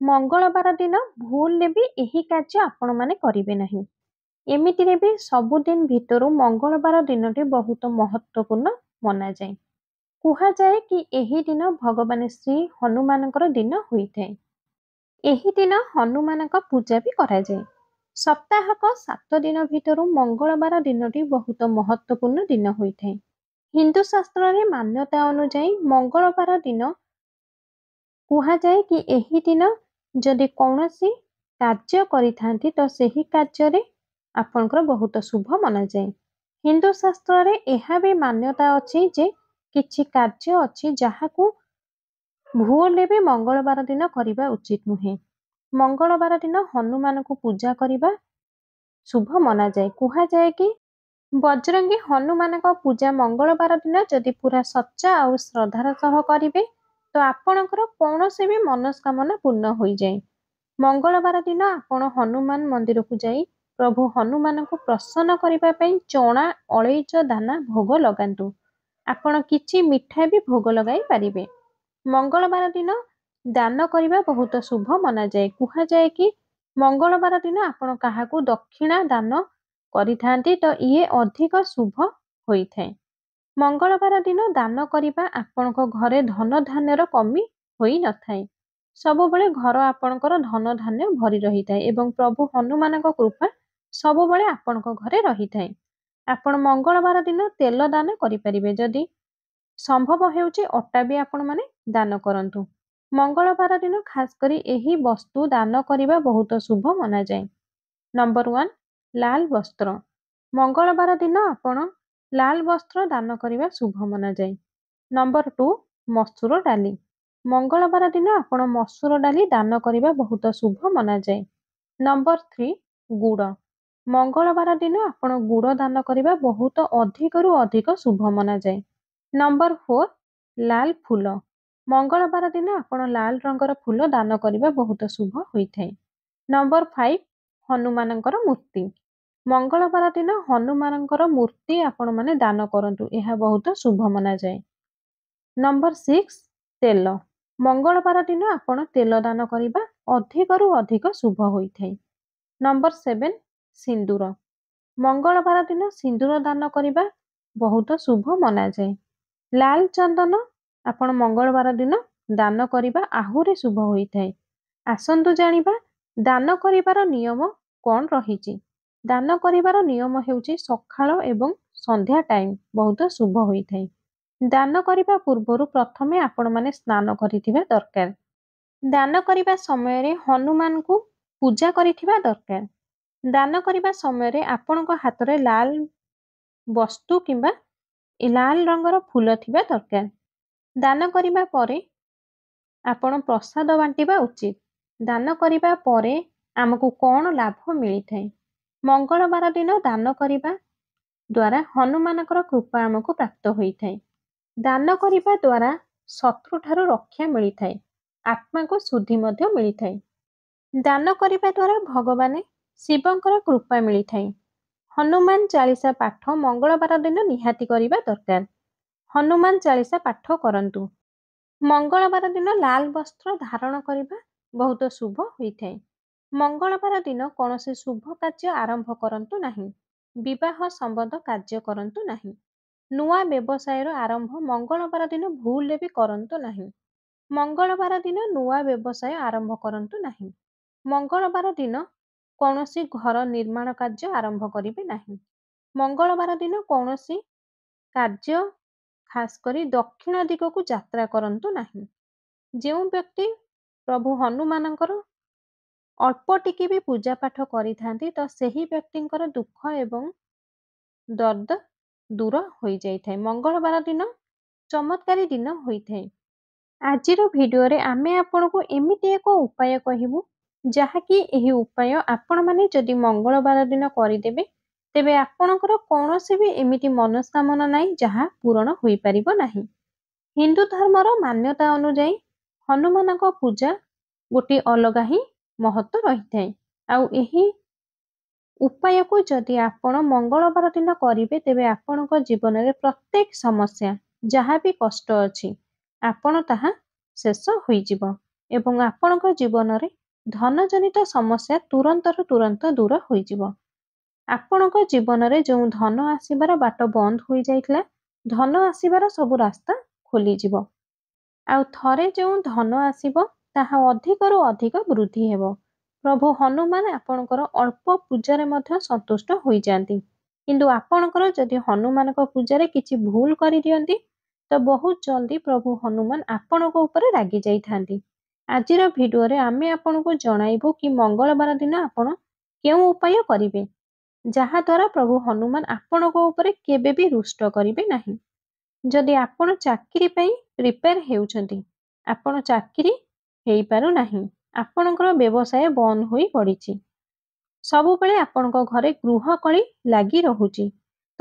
ମଙ୍ଗଳବାର ଦିନ ଭୁଲରେ ବି ଏହି କାର୍ଯ୍ୟ ଆପଣମାନେ କରିବେ ନାହିଁ। ଏମିତିରେ ବି ସବୁଦିନ ଭିତରୁ ମଙ୍ଗଳବାର ଦିନଟି ବହୁତ ମହତ୍ତ୍ୱପୂର୍ଣ୍ଣ ମନାଯାଏ। କୁହାଯାଏ କି ଏହି ଦିନ ଭଗବାନ ଶ୍ରୀ ହନୁମାନଙ୍କର ଦିନ ହୋଇଥାଏ। ଏହି ଦିନ ହନୁମାନଙ୍କ ପୂଜା ବି କରାଯାଏ। ସପ୍ତାହକ 7 ଦିନ ଭିତରୁ ମଙ୍ଗଳବାର ଦିନଟି ବହୁତ ମହତ୍ତ୍ୱପୂର୍ଣ୍ଣ ଦିନ ହୋଇଥାଏ। ହିନ୍ଦୁ ଶାସ୍ତ୍ରରେ ମାନ୍ୟତା ଅନୁଯାୟୀ ମଙ୍ଗଳବାର ଦିନ କୁହାଯାଏ କି ଏହି ଦିନ ଯଦି କୌଣସି କାର୍ଯ୍ୟ କରିଥାନ୍ତି ତ ସେହି କାର୍ଯ୍ୟରେ ଆପଣଙ୍କର ବହୁତ ଶୁଭ ମନାଯାଏ। ହିନ୍ଦୁ ଶାସ୍ତ୍ରରେ ଏହା ବି ମାନ୍ୟତା ଅଛି ଯେ କିଛି କାର୍ଯ୍ୟ ଅଛି ଯାହାକୁ ଭୁଲରେ ବି ମଙ୍ଗଳବାର ଦିନ କରିବା ଉଚିତ ନୁହେଁ। ମଙ୍ଗଳବାର ଦିନ ହନୁମାନଙ୍କୁ ପୂଜା କରିବା ଶୁଭ ମନାଯାଏ। କୁହାଯାଏ କି ବଜରଙ୍ଗୀ ହନୁମାନଙ୍କ ପୂଜା ମଙ୍ଗଳବାର ଦିନ ଯଦି ପୁରା ସଚ୍ଚା ଆଉ ଶ୍ରଦ୍ଧାର ସହ କରିବେ ତ ଆପଣଙ୍କର କୌଣସି ବି ମନସ୍କାମନା ପୂର୍ଣ୍ଣ ହୋଇଯାଏ। ମଙ୍ଗଳବାର ଦିନ ଆପଣ ହନୁମାନ ମନ୍ଦିରକୁ ଯାଇ ପ୍ରଭୁ ହନୁମାନଙ୍କୁ ପ୍ରସନ୍ନ କରିବା ପାଇଁ ଚଣା ଅଳେଇଚ ଦାନା ଭୋଗ ଲଗାନ୍ତୁ। ଆପଣ କିଛି ମିଠା ବି ଭୋଗ ଲଗାଇ ପାରିବେ। ମଙ୍ଗଳବାର ଦିନ ଦାନ କରିବା ବହୁତ ଶୁଭ ମନାଯାଏ। କୁହାଯାଏ କି ମଙ୍ଗଳବାର ଦିନ ଆପଣ କାହାକୁ ଦକ୍ଷିଣା ଦାନ କରିଥାନ୍ତି ତ ଇଏ ଅଧିକ ଶୁଭ ହୋଇଥାଏ। ମଙ୍ଗଳବାର ଦିନ ଦାନ କରିବା ଆପଣଙ୍କ ଘରେ ଧନ ଧାନ୍ୟର କମି ହୋଇନଥାଏ। ସବୁବେଳେ ଘର ଆପଣଙ୍କର ଧନ ଧାନ୍ୟ ଭରି ରହିଥାଏ ଏବଂ ପ୍ରଭୁ ହନୁମାନଙ୍କ କୃପା ସବୁବେଳେ ଆପଣଙ୍କ ଘରେ ରହିଥାଏ। ଆପଣ ମଙ୍ଗଳବାର ଦିନ ତେଲ ଦାନ କରିପାରିବେ। ଯଦି ସମ୍ଭବ ହେଉଛି ଅଟା ବି ଆପଣମାନେ ଦାନ କରନ୍ତୁ। ମଙ୍ଗଳବାର ଦିନ ଖାସ କରି ଏହି ବସ୍ତୁ ଦାନ କରିବା ବହୁତ ଶୁଭ ମନାଯାଏ। ନମ୍ବର 1 ଲାଲ ବସ୍ତ୍ର। ମଙ୍ଗଳବାର ଦିନ ଆପଣ ଲାଲ ବସ୍ତ୍ର ଦାନ କରିବା ଶୁଭ ମନାଯାଏ। ନମ୍ବର 2 ମସୁର ଡାଲି। ମଙ୍ଗଳବାର ଦିନ ଆପଣ ମସୁର ଡାଲି ଦାନ କରିବା ବହୁତ ଶୁଭ ମନାଯାଏ। ନମ୍ବର 3 ଗୁଡ଼। ମଙ୍ଗଳବାର ଦିନ ଆପଣ ଗୁଡ଼ ଦାନ କରିବା ବହୁତ ଅଧିକରୁ ଅଧିକ ଶୁଭ ମନାଯାଏ। ନମ୍ବର 4 ଲାଲ ଫୁଲ। ମଙ୍ଗଳବାର ଦିନ ଆପଣ ଲାଲ ରଙ୍ଗର ଫୁଲ ଦାନ କରିବା ବହୁତ ଶୁଭ ହୋଇଥାଏ। ନମ୍ବର 5 ହନୁମାନଙ୍କର ମୂର୍ତ୍ତି। ମଙ୍ଗଳବାର ଦିନ ହନୁମାନଙ୍କର ମୂର୍ତ୍ତି ଆପଣମାନେ ଦାନ କରନ୍ତୁ। ଏହା ବହୁତ ଶୁଭ ମନାଯାଏ। ନମ୍ବର 6 ତେଲ। ମଙ୍ଗଳବାର ଦିନ ଆପଣ ତେଲ ଦାନ କରିବା ଅଧିକରୁ ଅଧିକ ଶୁଭ ହୋଇଥାଏ। ନମ୍ବର 7 ସିନ୍ଦୁର। ମଙ୍ଗଳବାର ଦିନ ସିନ୍ଦୁର ଦାନ କରିବା ବହୁତ ଶୁଭ ମନାଯାଏ। ଲାଲ ଚନ୍ଦନ ଆପଣ ମଙ୍ଗଳବାର ଦିନ ଦାନ କରିବା ଆହୁରି ଶୁଭ ହୋଇଥାଏ। ଆସନ୍ତୁ ଜାଣିବା ଦାନ କରିବାର ନିୟମ କ'ଣ ରହିଛି। ଦାନ କରିବାର ନିୟମ ହେଉଛି ସକାଳ ଏବଂ ସନ୍ଧ୍ୟା ଟାଇମ୍ ବହୁତ ଶୁଭ ହୋଇଥାଏ। ଦାନ କରିବା ପୂର୍ବରୁ ପ୍ରଥମେ ଆପଣମାନେ ସ୍ନାନ କରିଥିବା ଦରକାର। ଦାନ କରିବା ସମୟରେ ହନୁମାନଙ୍କୁ ପୂଜା କରିଥିବା ଦରକାର। ଦାନ କରିବା ସମୟରେ ଆପଣଙ୍କ ହାତରେ ଲାଲ ବସ୍ତୁ କିମ୍ବା ଲାଲ ରଙ୍ଗର ଫୁଲ ଥିବା ଦରକାର। ଦାନ କରିବା ପରେ ଆପଣ ପ୍ରସାଦ ବାଣ୍ଟିବା ଉଚିତ। ଦାନ କରିବା ପରେ ଆମକୁ କ'ଣ ଲାଭ ମିଳିଥାଏ? ମଙ୍ଗଳବାର ଦିନ ଦାନ କରିବା ଦ୍ୱାରା ହନୁମାନଙ୍କର କୃପା ଆମକୁ ପ୍ରାପ୍ତ ହୋଇଥାଏ। ଦାନ କରିବା ଦ୍ୱାରା ଶତ୍ରୁଠାରୁ ରକ୍ଷା ମିଳିଥାଏ। ଆତ୍ମାକୁ ଶୁଦ୍ଧି ମଧ୍ୟ ମିଳିଥାଏ। ଦାନ କରିବା ଦ୍ୱାରା ଭଗବାନ ଶିବଙ୍କର କୃପା ମିଳିଥାଏ। ହନୁମାନ ଚାଳିଶା ପାଠ ମଙ୍ଗଳବାର ଦିନ ନିହାତି କରିବା ଦରକାର। ହନୁମାନ ଚାଳିଶା ପାଠ କରନ୍ତୁ। ମଙ୍ଗଳବାର ଦିନ ଲାଲ ବସ୍ତ୍ର ଧାରଣ କରିବା ବହୁତ ଶୁଭ ହୋଇଥାଏ। ମଙ୍ଗଳବାର ଦିନ କୌଣସି ଶୁଭ କାର୍ଯ୍ୟ ଆରମ୍ଭ କରନ୍ତୁ ନାହିଁ। ବିବାହ ସମ୍ବନ୍ଧ କାର୍ଯ୍ୟ କରନ୍ତୁ ନାହିଁ। ନୂଆ ବ୍ୟବସାୟର ଆରମ୍ଭ ମଙ୍ଗଳବାର ଦିନ ଭୁଲରେ ବି କରନ୍ତୁ ନାହିଁ। ମଙ୍ଗଳବାର ଦିନ ନୂଆ ବ୍ୟବସାୟ ଆରମ୍ଭ କରନ୍ତୁ ନାହିଁ। ମଙ୍ଗଳବାର ଦିନ କୌଣସି ଘର ନିର୍ମାଣ କାର୍ଯ୍ୟ ଆରମ୍ଭ କରିବେ ନାହିଁ। ମଙ୍ଗଳବାର ଦିନ କୌଣସି କାର୍ଯ୍ୟ ଖାସ କରି ଦକ୍ଷିଣ ଦିଗକୁ ଯାତ୍ରା କରନ୍ତୁ ନାହିଁ। ଯେଉଁ ବ୍ୟକ୍ତି ପ୍ରଭୁ ହନୁମାନଙ୍କର ଅଳ୍ପ ଟିକେ ବି ପୂଜା ପାଠ କରିଥାନ୍ତି ତ ସେହି ବ୍ୟକ୍ତିଙ୍କର ଦୁଃଖ ଏବଂ ଦର୍ଦ ଦୂର ହୋଇଯାଇଥାଏ। ମଙ୍ଗଳବାର ଦିନ ଚମତ୍କାରୀ ଦିନ ହୋଇଥାଏ। ଆଜିର ଭିଡ଼ିଓରେ ଆମେ ଆପଣଙ୍କୁ ଏମିତି ଏକ ଉପାୟ କହିବୁ ଯାହାକି ଏହି ଉପାୟ ଆପଣମାନେ ଯଦି ମଙ୍ଗଳବାର ଦିନ କରିଦେବେ ତେବେ ଆପଣଙ୍କର କୌଣସି ବି ଏମିତି ମନସ୍କାମନା ନାହିଁ ଯାହା ପୂରଣ ହୋଇପାରିବ ନାହିଁ। ହିନ୍ଦୁ ଧର୍ମର ମାନ୍ୟତା ଅନୁଯାୟୀ ହନୁମାନଙ୍କ ପୂଜା ଗୋଟିଏ ଅଲଗା ହିଁ ମହତ୍ତ୍ୱ ରହିଥାଏ। ଆଉ ଏହି ଉପାୟକୁ ଯଦି ଆପଣ ମଙ୍ଗଳବାର ଦିନ କରିବେ ତେବେ ଆପଣଙ୍କ ଜୀବନରେ ପ୍ରତ୍ୟେକ ସମସ୍ୟା ଯାହା ବି କଷ୍ଟ ଅଛି ଆପଣ ତାହା ଶେଷ ହୋଇଯିବ। ଏବଂ ଆପଣଙ୍କ ଜୀବନରେ ଧନଜନିତ ସମସ୍ୟା ତୁରନ୍ତରୁ ତୁରନ୍ତ ଦୂର ହୋଇଯିବ। ଆପଣଙ୍କ ଜୀବନରେ ଯେଉଁ ଧନ ଆସିବାର ବାଟ ବନ୍ଦ ହୋଇଯାଇଥିଲା, ଧନ ଆସିବାର ସବୁ ରାସ୍ତା ଖୋଲିଯିବ। ଆଉ ଥରେ ଯେଉଁ ଧନ ଆସିବ ତାହା ଅଧିକରୁ ଅଧିକ ବୃଦ୍ଧି ହେବ। ପ୍ରଭୁ ହନୁମାନ ଆପଣଙ୍କର ଅଳ୍ପ ପୂଜାରେ ମଧ୍ୟ ସନ୍ତୁଷ୍ଟ ହୋଇଯାଆନ୍ତି। କିନ୍ତୁ ଆପଣଙ୍କର ଯଦି ହନୁମାନଙ୍କ ପୂଜାରେ କିଛି ଭୁଲ କରିଦିଅନ୍ତି, ତ ବହୁତ ଜଲ୍ଦି ପ୍ରଭୁ ହନୁମାନ ଆପଣଙ୍କ ଉପରେ ରାଗି ଯାଇଥାନ୍ତି। ଆଜିର ଭିଡିଓରେ ଆମେ ଆପଣଙ୍କୁ ଜଣାଇବୁ କି ମଙ୍ଗଳବାର ଦିନ ଆପଣ କେଉଁ ଉପାୟ କରିବେ, ଯାହାଦ୍ୱାରା ପ୍ରଭୁ ହନୁମାନ ଆପଣଙ୍କ ଉପରେ କେବେ ବି ରୁଷ୍ଟ କରିବେ ନାହିଁ। ଯଦି ଆପଣ ଚାକିରି ପାଇଁ ପ୍ରିପେୟାର ହେଉଛନ୍ତି, ଆପଣ ଚାକିରି ହେଇପାରୁନାହିଁ, ଆପଣଙ୍କର ବ୍ୟବସାୟ ବନ୍ଦ ହୋଇ ପଡ଼ିଛି, ସବୁବେଳେ ଆପଣଙ୍କ ଘରେ ଗୃହକଳି ଲାଗି ରହୁଛି,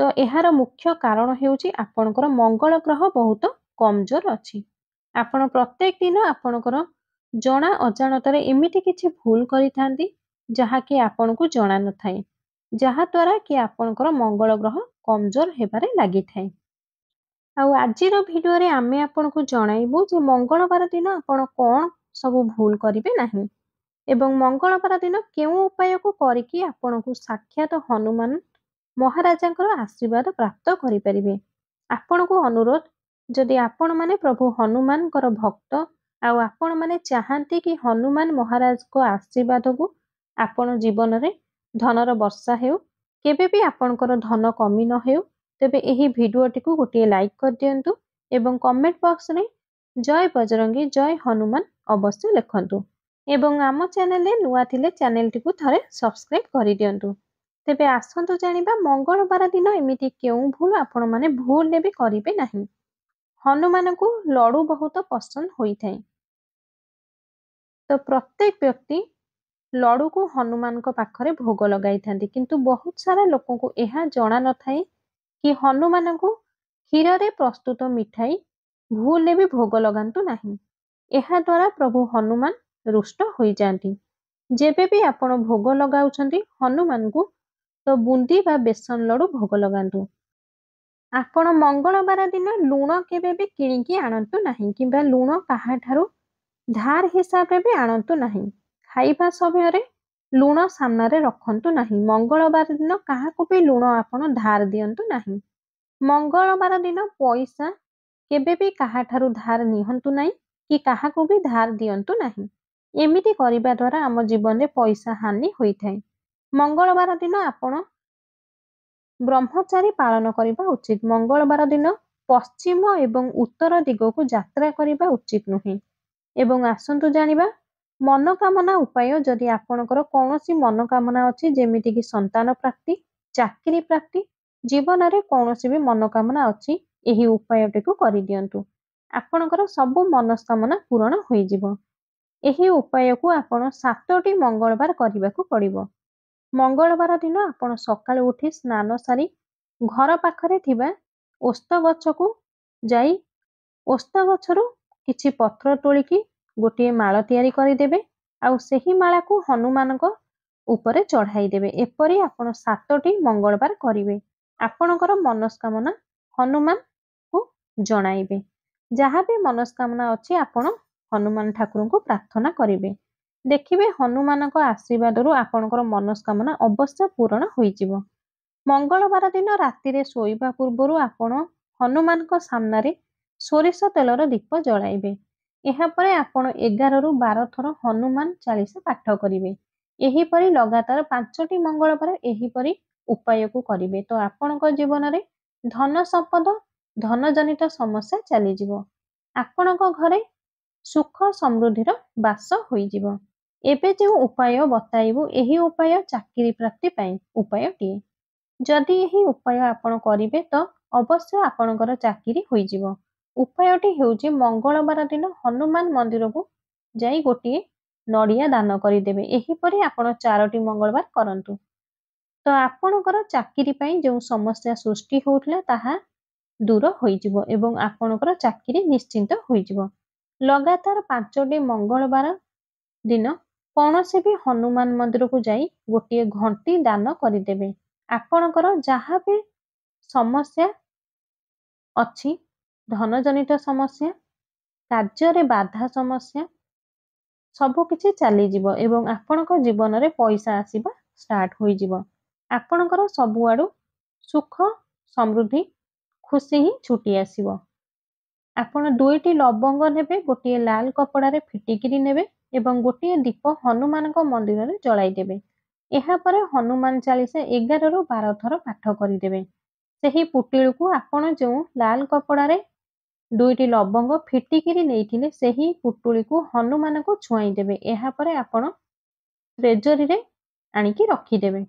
ତ ଏହାର ମୁଖ୍ୟ କାରଣ ହେଉଛି ଆପଣଙ୍କର ମଙ୍ଗଳ ଗ୍ରହ ବହୁତ କମଜୋର ଅଛି। ଆପଣ ପ୍ରତ୍ୟେକ ଦିନ ଆପଣଙ୍କର ଜଣା ଅଜାଣତରେ ଏମିତି କିଛି ଭୁଲ କରିଥାନ୍ତି ଯାହାକି ଆପଣଙ୍କୁ ଜଣା ନଥାଏ, ଯାହାଦ୍ୱାରା କି ଆପଣଙ୍କର ମଙ୍ଗଳ ଗ୍ରହ କମଜୋର ହେବାରେ ଲାଗିଥାଏ। ଆଉ ଆଜିର ଭିଡିଓରେ ଆମେ ଆପଣଙ୍କୁ ଜଣାଇବୁ ଯେ ମଙ୍ଗଳବାର ଦିନ ଆପଣ କ'ଣ ସବୁ ଭୁଲ କରିବେ ନାହିଁ ଏବଂ ମଙ୍ଗଳବାର ଦିନ କେଉଁ ଉପାୟକୁ କରିକି ଆପଣଙ୍କୁ ସାକ୍ଷାତ ହନୁମାନ ମହାରାଜାଙ୍କର ଆଶୀର୍ବାଦ ପ୍ରାପ୍ତ କରିପାରିବେ। ଆପଣଙ୍କୁ ଅନୁରୋଧ, ଯଦି ଆପଣମାନେ ପ୍ରଭୁ ହନୁମାନଙ୍କର ଭକ୍ତ ଆଉ ଆପଣମାନେ ଚାହାନ୍ତି କି ହନୁମାନ ମହାରାଜଙ୍କ ଆଶୀର୍ବାଦକୁ ଆପଣ ଜୀବନରେ ଧନର ବର୍ଷା ହେଉ, କେବେ ବି ଆପଣଙ୍କର ଧନ କମି ନ ହେଉ, ତେବେ ଏହି ଭିଡିଓଟିକୁ ଗୋଟିଏ ଲାଇକ୍ କରିଦିଅନ୍ତୁ ଏବଂ କମେଣ୍ଟ ବକ୍ସରେ ଜୟ ବଜରଙ୍ଗୀ ଜୟ ହନୁମାନ ଅବଶ୍ୟ ଲେଖନ୍ତୁ ଏବଂ ଆମ ଚ୍ୟାନେଲରେ ନୂଆ ଥିଲେ ଚ୍ୟାନେଲଟିକୁ ଥରେ ସବସ୍କ୍ରାଇବ୍ କରିଦିଅନ୍ତୁ। ତେବେ ଆସନ୍ତୁ ଜାଣିବା ମଙ୍ଗଳବାର ଦିନ ଏମିତି କେଉଁ ଭୁଲ ଆପଣମାନେ ଭୁଲରେ ବି କରିବେ ନାହିଁ। ହନୁମାନଙ୍କୁ ଲଡୁ ବହୁତ ପସନ୍ଦ ହୋଇଥାଏ, ତ ପ୍ରତ୍ୟେକ ବ୍ୟକ୍ତି ଲଡୁକୁ ହନୁମାନଙ୍କ ପାଖରେ ଭୋଗ ଲଗାଇଥାନ୍ତି, କିନ୍ତୁ ବହୁତ ସାରା ଲୋକଙ୍କୁ ଏହା ଜଣା ନଥାଏ କି ହନୁମାନଙ୍କୁ କ୍ଷୀରରେ ପ୍ରସ୍ତୁତ ମିଠାଇ ଭୁଲରେ ବି ଭୋଗ ଲଗାନ୍ତୁ ନାହିଁ। ଏହା ଦ୍ୱାରା ପ୍ରଭୁ ହନୁମାନ ରୁଷ୍ଟ ହୋଇଯାଆନ୍ତି। ଯେବେ ବି ଆପଣ ଭୋଗ ଲଗାଉଛନ୍ତି ହନୁମାନଙ୍କୁ, ତ ବୁନ୍ଦି ବା ବେସନ ଲଡୁ ଭୋଗ ଲଗାନ୍ତୁ। ଆପଣ ମଙ୍ଗଳବାର ଦିନ ଲୁଣ କେବେ ବି କିଣିକି ଆଣନ୍ତୁ ନାହିଁ କିମ୍ବା ଲୁଣ କାହାଠାରୁ ଧାର ହିସାବରେ ବି ଆଣନ୍ତୁ ନାହିଁ। ଖାଇବା ସମୟରେ ଲୁଣ ସାମ୍ନାରେ ରଖନ୍ତୁ ନାହିଁ। ମଙ୍ଗଳବାର ଦିନ କାହାକୁ ବି ଲୁଣ ଆପଣ ଧାର ଦିଅନ୍ତୁ ନାହିଁ। ମଙ୍ଗଳବାର ଦିନ ପଇସା କେବେ ବି କାହାଠାରୁ ଧାର ନିଅନ୍ତୁ ନାହିଁ କି କାହାକୁ ବି ଧାର ଦିଅନ୍ତୁ ନାହିଁ। ଏମିତି କରିବା ଦ୍ୱାରା ଆମ ଜୀବନରେ ପଇସା ହାନି ହୋଇଥାଏ। ମଙ୍ଗଳବାର ଦିନ ଆପଣ ବ୍ରହ୍ମଚାରୀ ପାଳନ କରିବା ଉଚିତ। ମଙ୍ଗଳବାର ଦିନ ପଶ୍ଚିମ ଏବଂ ଉତ୍ତର ଦିଗକୁ ଯାତ୍ରା କରିବା ଉଚିତ ନୁହେଁ। ଏବଂ ଆସନ୍ତୁ ଜାଣିବା ମନୋକାମନା ଉପାୟ। ଯଦି ଆପଣଙ୍କର କୌଣସି ମନୋକାମନା ଅଛି, ଯେମିତିକି ସନ୍ତାନ ପ୍ରାପ୍ତି, ଚାକିରି ପ୍ରାପ୍ତି, ଜୀବନରେ କୌଣସି ବି ମନୋକାମନା ଅଛି, ଏହି ଉପାୟଟିକୁ କରିଦିଅନ୍ତୁ। ଆପଣଙ୍କର ସବୁ ମନସ୍କାମନା ପୂରଣ ହୋଇଯିବ। ଏହି ଉପାୟକୁ ଆପଣ 7ଟି ମଙ୍ଗଳବାର କରିବାକୁ ପଡ଼ିବ। ମଙ୍ଗଳବାର ଦିନ ଆପଣ ସକାଳୁ ଉଠି ସ୍ନାନ ସାରି ଘର ପାଖରେ ଥିବା ଓସ୍ତ ଗଛକୁ ଯାଇ ଓସ୍ତ ଗଛରୁ କିଛି ପତ୍ର ତୋଳିକି ଗୋଟିଏ ମାଳ ତିଆରି କରିଦେବେ ଆଉ ସେହି ମାଳାକୁ ହନୁମାନଙ୍କ ଉପରେ ଚଢ଼ାଇ ଦେବେ। ଏପରି ଆପଣ 7ଟି ମଙ୍ଗଳବାର କରିବେ। ଆପଣଙ୍କର ମନସ୍କାମନା ହନୁମାନଙ୍କୁ ଜଣାଇବେ। ଯାହା ବି ମନସ୍କାମନା ଅଛି ଆପଣ ହନୁମାନ ଠାକୁରଙ୍କୁ ପ୍ରାର୍ଥନା କରିବେ। ଦେଖିବେ ହନୁମାନଙ୍କ ଆଶୀର୍ବାଦରୁ ଆପଣଙ୍କର ମନସ୍କାମନା ଅବଶ୍ୟ ପୂରଣ ହୋଇଯିବ। ମଙ୍ଗଳବାର ଦିନ ରାତିରେ ଶୋଇବା ପୂର୍ବରୁ ଆପଣ ହନୁମାନଙ୍କ ସାମ୍ନାରେ ସୋରିଷ ତେଲର ଦୀପ ଜଳାଇବେ। ଏହାପରେ ଆପଣ 11ରୁ 12 ଥର ହନୁମାନ ଚାଳିଶା ପାଠ କରିବେ। ଏହିପରି ଲଗାତାର 5ଟି ମଙ୍ଗଳବାର ଏହିପରି ଉପାୟକୁ କରିବେ, ତ ଆପଣଙ୍କ ଜୀବନରେ ଧନ ସମ୍ପଦ, ଧନଜନିତ ସମସ୍ୟା ଚାଲିଯିବ। ଆପଣଙ୍କ ଘରେ ସୁଖ ସମୃଦ୍ଧିର ବାସ ହୋଇଯିବ। ଏବେ ଯେଉଁ ଉପାୟ ବତାଇବୁ, ଏହି ଉପାୟ ଚାକିରି ପ୍ରାପ୍ତି ପାଇଁ ଉପାୟଟିଏ। ଯଦି ଏହି ଉପାୟ ଆପଣ କରିବେ ତ ଅବଶ୍ୟ ଆପଣଙ୍କର ଚାକିରି ହୋଇଯିବ। ଉପାୟଟି ହେଉଛି ମଙ୍ଗଳବାର ଦିନ ହନୁମାନ ମନ୍ଦିରକୁ ଯାଇ ଗୋଟିଏ ନଡ଼ିଆ ଦାନ କରିଦେବେ। ଏହିପରି ଆପଣ 4ଟି ମଙ୍ଗଳବାର କରନ୍ତୁ, ତ ଆପଣଙ୍କର ଚାକିରି ପାଇଁ ଯେଉଁ ସମସ୍ୟା ସୃଷ୍ଟି ହେଉଥିଲା ତାହା ଦୂର ହୋଇଯିବ ଏବଂ ଆପଣଙ୍କର ଚାକିରି ନିଶ୍ଚିନ୍ତ ହୋଇଯିବ। ଲଗାତାର 5ଟି ମଙ୍ଗଳବାର ଦିନ କୌଣସି ବି ହନୁମାନ ମନ୍ଦିରକୁ ଯାଇ ଗୋଟିଏ ଘଣ୍ଟି ଦାନ କରିଦେବେ। ଆପଣଙ୍କର ଯାହା ବି ସମସ୍ୟା ଅଛି, ଧନଜନିତ ସମସ୍ୟା, କାର୍ଯ୍ୟରେ ବାଧା ସମସ୍ୟା, ସବୁକିଛି ଚାଲିଯିବ ଏବଂ ଆପଣଙ୍କ ଜୀବନରେ ପଇସା ଆସିବା ଷ୍ଟାର୍ଟ ହୋଇଯିବ। ଆପଣଙ୍କର ସବୁଆଡ଼ୁ ସୁଖ, ସମୃଦ୍ଧି, ଖୁସି ହିଁ ଛୁଟି ଆସିବ। ଆପଣ 2ଟି ଲବଙ୍ଗ ନେବେ, ଗୋଟିଏ ଲାଲ କପଡ଼ାରେ ଫିଟିକିରି ନେବେ ଏବଂ ଗୋଟିଏ ଦୀପ ହନୁମାନଙ୍କ ମନ୍ଦିରରେ ଜଳାଇଦେବେ। ଏହାପରେ ହନୁମାନ ଚାଳିଶା 11ରୁ 12 ଥର ପାଠ କରିଦେବେ। ସେହି ପୁଟୁଳିକୁ ଆପଣ ଯେଉଁ ଲାଲ କପଡ଼ାରେ 2ଟି ଲବଙ୍ଗ ଫିଟିକିରି ନେଇଥିଲେ ସେହି ପୁଟୁଳିକୁ ହନୁମାନଙ୍କୁ ଛୁଆଇଦେବେ। ଏହାପରେ ଆପଣ ଟ୍ରେଜରୀରେ ଆଣିକି ରଖିଦେବେ।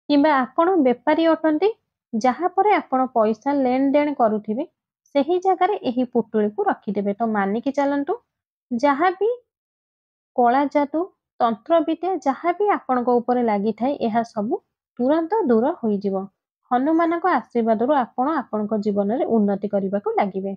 କିମ୍ବା ଆପଣ ବେପାରୀ ଅଟନ୍ତି, ଯାହାପରେ ଆପଣ ପଇସା ଲେଣଦେଣ କରୁଥିବେ ସେହି ଜାଗାରେ ଏହି ପୁଟୁଳିକୁ ରଖିଦେବେ। ତ ମାନିକି ଚାଲନ୍ତୁ, ଯାହାବି କଳା ଯାଦୁ, ତନ୍ତ୍ରବିଦ୍ୟା ଯାହାବି ଆପଣଙ୍କ ଉପରେ ଲାଗିଥାଏ ଏହା ସବୁ ତୁରନ୍ତ ଦୂର ହୋଇଯିବ। ହନୁମାନଙ୍କ ଆଶୀର୍ବାଦରୁ ଆପଣ ଆପଣଙ୍କ ଜୀବନରେ ଉନ୍ନତି କରିବାକୁ ଲାଗିବେ।